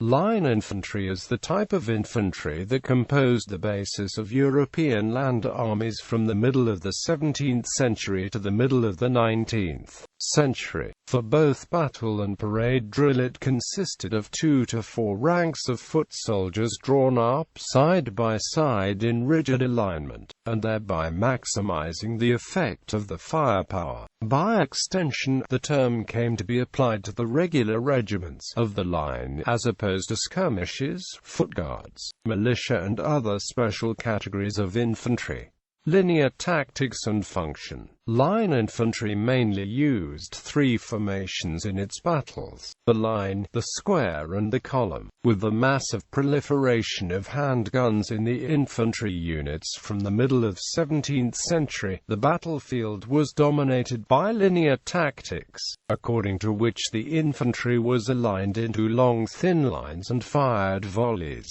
Line infantry is the type of infantry that composed the basis of European land armies from the middle of the 17th century to the middle of the 19th century. For both battle and parade drill it consisted of 2 to 4 ranks of foot soldiers drawn up side by side in rigid alignment, and thereby maximizing the effect of the firepower. By extension, the term came to be applied to the regular regiments of the line as opposed to skirmishers, foot guards, militia and other special categories of infantry. Linear tactics and function. Line infantry mainly used 3 formations in its battles: the line, the square and the column. With the massive proliferation of handguns in the infantry units from the middle of 17th century, the battlefield was dominated by linear tactics, according to which the infantry was aligned into long thin lines and fired volleys.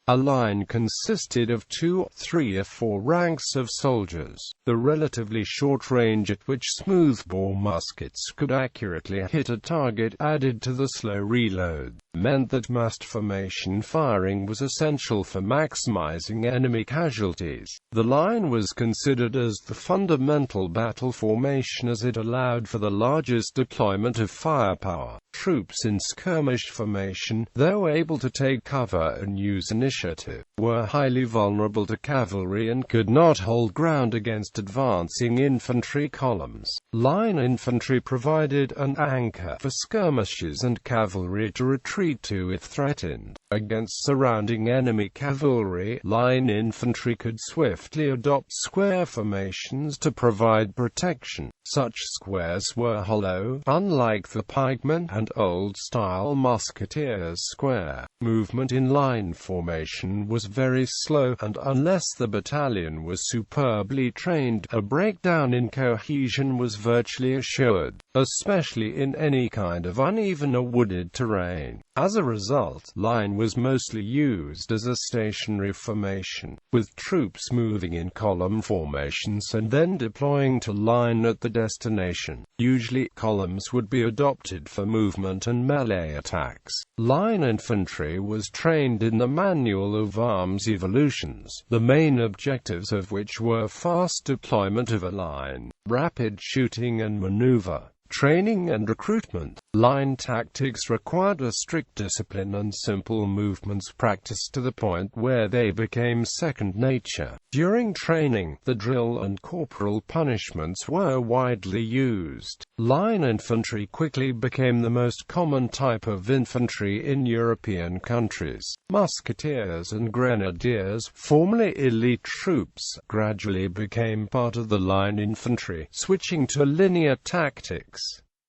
A line consisted of 2, 3 or 4 ranks of soldiers. The relatively short range at which smoothbore muskets could accurately hit a target, added to the slow reload, meant that massed formation firing was essential for maximizing enemy casualties. The line was considered as the fundamental battle formation as it allowed for the largest deployment of firepower. Troops in skirmish formation, though able to take cover and use initiative, were highly vulnerable to cavalry and could not hold ground against advancing infantry columns. Line infantry provided an anchor for skirmishers and cavalry to retreat to if threatened. Against surrounding enemy cavalry, line infantry could swiftly adopt square formations to provide protection. Such squares were hollow, unlike the pikeman and old-style musketeers' square. Movement in line formation was very slow, and unless the battalion was superbly trained, a breakdown in cohesion was virtually assured, especially in any kind of uneven or wooded terrain. As a result, line was mostly used as a stationary formation, with troops moving in column formations and then deploying to line at the destination. Usually, columns would be adopted for movement and melee attacks. Line infantry was trained in the Manual of Arms Evolutions, the main objectives of which were fast deployment of a line, rapid shooting and maneuver, training and recruitment. Line tactics required a strict discipline and simple movements practiced to the point where they became second nature. During training, the drill and corporal punishments were widely used. Line infantry quickly became the most common type of infantry in European countries. Musketeers and grenadiers, formerly elite troops, gradually became part of the line infantry, switching to linear tactics.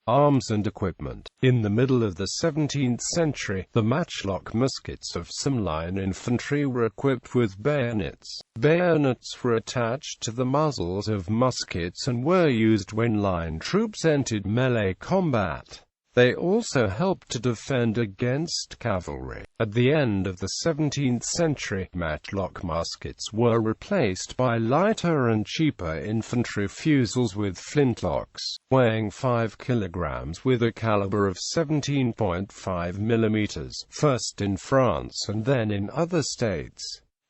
Arms and equipment. In the middle of the 17th century, the matchlock muskets of some line infantry were equipped with bayonets. Bayonets were attached to the muzzles of muskets and were used when line troops entered melee combat. They also helped to defend against cavalry. At the end of the 17th century, matchlock muskets were replaced by lighter and cheaper infantry fusils with flintlocks, weighing 5 kilograms with a caliber of 17.5 millimeters, first in France and then in other states.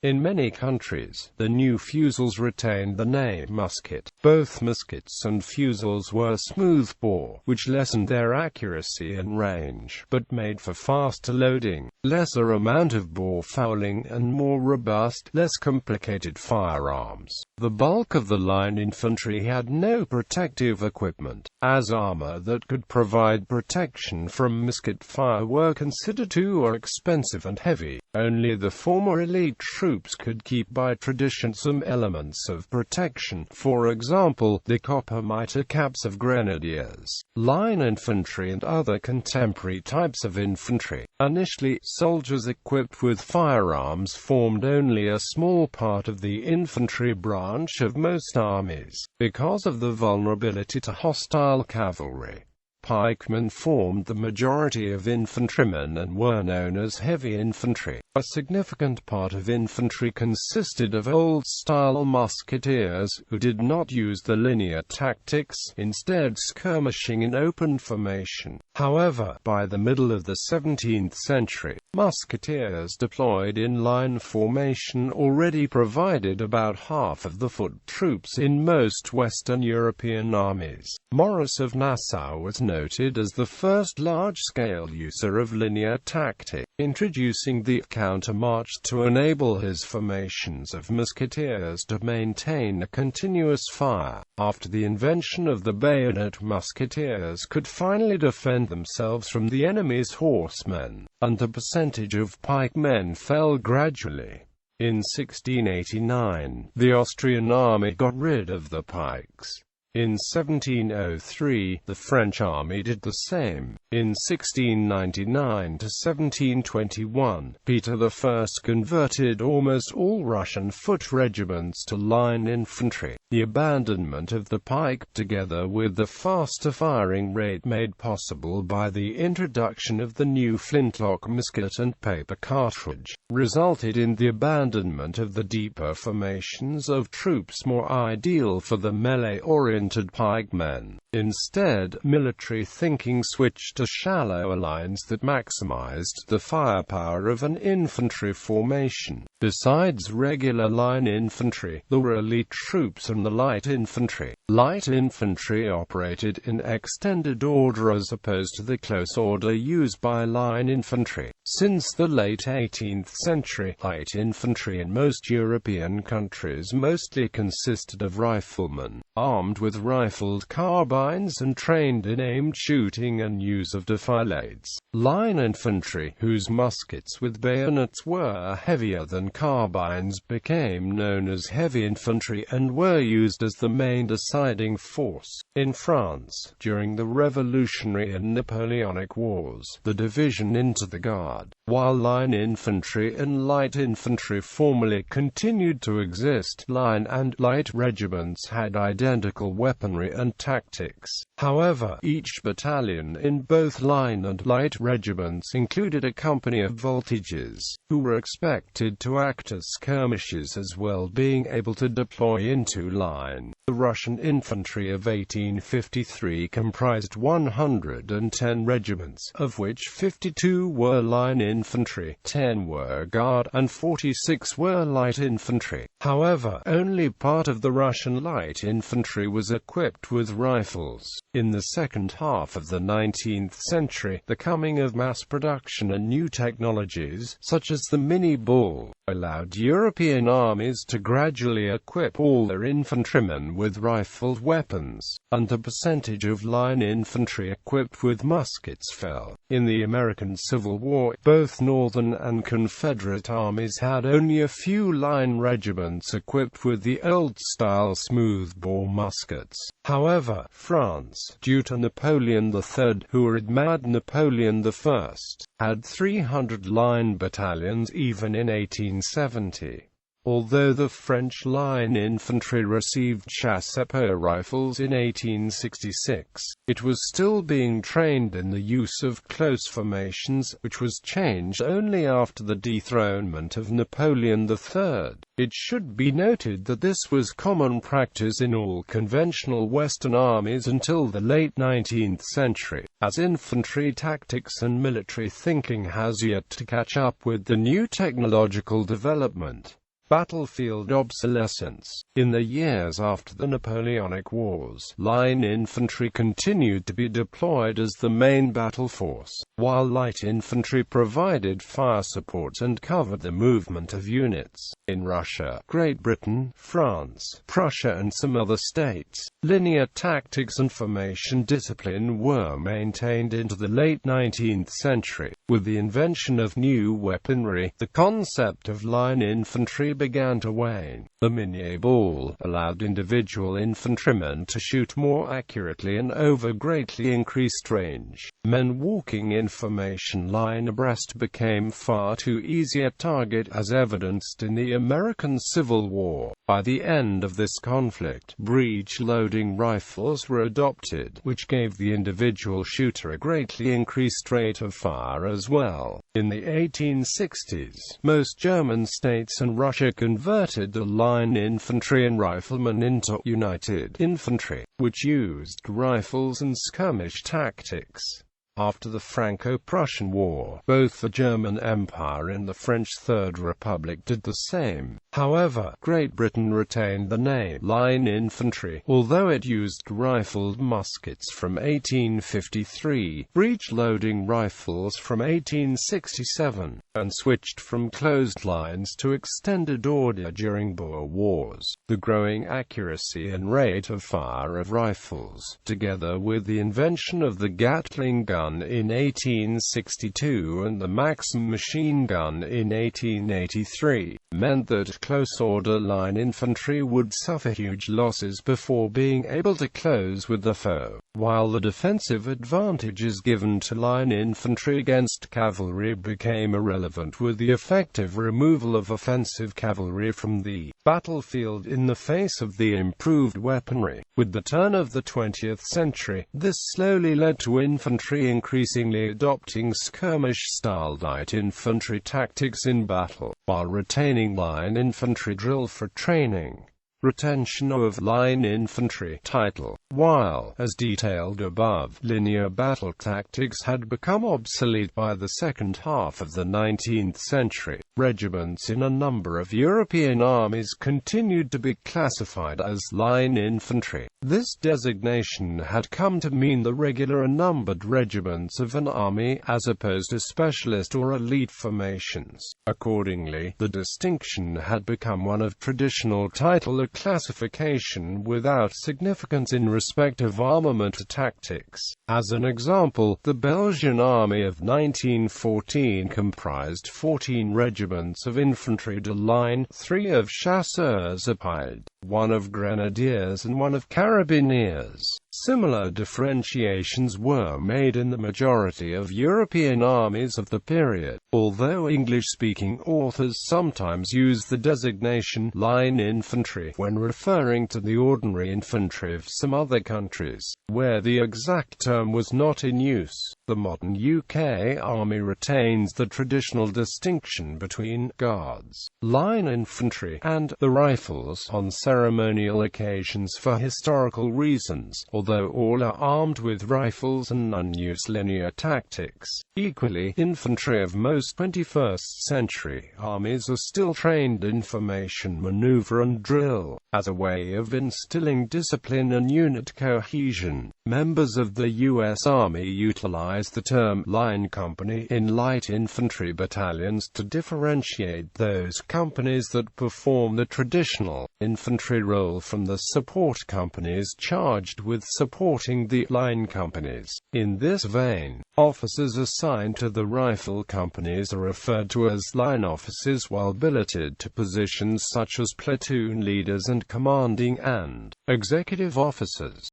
In many countries, the new fusils retained the name musket. Both muskets and fusils were smoothbore, which lessened their accuracy and range, but made for faster loading, lesser amount of bore fouling and more robust, less complicated firearms. The bulk of the line infantry had no protective equipment, as armor that could provide protection from musket fire were considered too expensive and heavy. Only the former elite troops could keep by tradition some elements of protection, for example, the copper mitre caps of grenadiers. Line infantry and other contemporary types of infantry. Initially, soldiers equipped with firearms formed only a small part of the infantry branch of most armies, because of the vulnerability to hostile cavalry. pikemen formed the majority of infantrymen and were known as heavy infantry. A significant part of infantry consisted of old-style musketeers, who did not use the linear tactics, instead skirmishing in open formation. However, by the middle of the 17th century, musketeers deployed in line formation already provided about half of the foot troops in most Western European armies. Maurice of Nassau was noted as the first large-scale user of linear tactics, introducing the countermarch to enable his formations of musketeers to maintain a continuous fire. After the invention of the bayonet, musketeers could finally defend themselves from the enemy's horsemen, and the percentage of pikemen fell gradually. In 1689, the Austrian army got rid of the pikes. In 1703, the French army did the same. In 1699 to 1721, Peter I converted almost all Russian foot regiments to line infantry. The abandonment of the pike, together with the faster firing rate made possible by the introduction of the new flintlock musket and paper cartridge, resulted in the abandonment of the deeper formations of troops more ideal for the melee-oriented pikemen. Instead, military thinking switched to shallower lines that maximized the firepower of an infantry formation. Besides regular line infantry, there were elite troops and the light infantry. Light infantry operated in extended order as opposed to the close order used by line infantry. Since the late 18th century, light infantry in most European countries mostly consisted of riflemen, armed with rifled carbines and trained in aimed shooting and use of defilades. Line infantry, whose muskets with bayonets were heavier than carbines, became known as heavy infantry and were used as the main deciding force. In France, during the Revolutionary and Napoleonic Wars, the division into the Guard, while line infantry and light infantry formally continued to exist, line and light regiments had identical weaponry and tactics. However, each battalion in both line and light regiments included a company of voltiges, who were expected to act as skirmishers as well, being able to deploy into line. The Russian infantry of 1853 comprised 110 regiments, of which 52 were line infantry, 10 were guard, and 46 were light infantry. However, only part of the Russian light infantry was equipped with rifles. In the second half of the 19th century, the coming of mass production and new technologies, such as the mini-bull, allowed European armies to gradually equip all their infantrymen with rifled weapons, and the percentage of line infantry equipped with muskets fell. In the American Civil War, both Northern and Confederate armies had only a few line regiments equipped with the old-style smoothbore muskets. However, France, due to Napoleon III, who admired Napoleon I, had 300 line battalions even in 1870. Although the French line infantry received chassepot rifles in 1866, it was still being trained in the use of close formations, which was changed only after the dethronement of Napoleon III. It should be noted that this was common practice in all conventional Western armies until the late 19th century, as infantry tactics and military thinking has yet to catch up with the new technological development. Battlefield obsolescence. In the years after the Napoleonic Wars, line infantry continued to be deployed as the main battle force, while light infantry provided fire support and covered the movement of units. In Russia, Great Britain, France, Prussia and some other states, linear tactics and formation discipline were maintained into the late 19th century. With the invention of new weaponry, the concept of line infantry began to wane. The Minié ball allowed individual infantrymen to shoot more accurately and over greatly increased range. Men walking in formation line abreast became far too easy a target, as evidenced in the American Civil War. By the end of this conflict, breech-loading rifles were adopted, which gave the individual shooter a greatly increased rate of fire as well. In the 1860s, most German states and Russia converted the line infantry and riflemen into united infantry, which used rifles and skirmish tactics. After the Franco-Prussian War, both the German Empire and the French Third Republic did the same. However, Great Britain retained the name line infantry, although it used rifled muskets from 1853, breech-loading rifles from 1867, and switched from closed lines to extended order during Boer Wars. The growing accuracy and rate of fire of rifles, together with the invention of the Gatling gun in 1862 and the Maxim machine gun in 1883, meant that close-order line infantry would suffer huge losses before being able to close with the foe, while the defensive advantages given to line infantry against cavalry became irrelevant with the effective removal of offensive cavalry from the battlefield in the face of the improved weaponry. With the turn of the 20th century, this slowly led to infantry increasingly adopting skirmish-style light infantry tactics in battle, while retaining line infantry drill for training. Retention of line infantry title. While, as detailed above, linear battle tactics had become obsolete by the second half of the 19th century, regiments in a number of European armies continued to be classified as line infantry. This designation had come to mean the regular and numbered regiments of an army, as opposed to specialist or elite formations. Accordingly, the distinction had become one of traditional title classification without significance in respect of armament or tactics. As an example, the Belgian army of 1914 comprised 14 regiments of infantry de line, 3 of chasseurs à pied, 1 of grenadiers and 1 of carabineers. Similar differentiations were made in the majority of European armies of the period, although English-speaking authors sometimes use the designation line infantry when referring to the ordinary infantry of some other countries, where the exact term was not in use. The modern UK Army retains the traditional distinction between Guards, line infantry, and the Rifles on ceremonial occasions for historical reasons, although all are armed with rifles and none use linear tactics. Equally, infantry of most 21st century armies are still trained in formation maneuver and drill, as a way of instilling discipline and unit cohesion. Members of the U.S. Army utilize the term line company in light infantry battalions to differentiate those companies that perform the traditional infantry role from the support companies charged with supporting the line companies. In this vein, officers assigned to the rifle companies are referred to as line officers, while billeted to positions such as platoon leaders and commanding and executive officers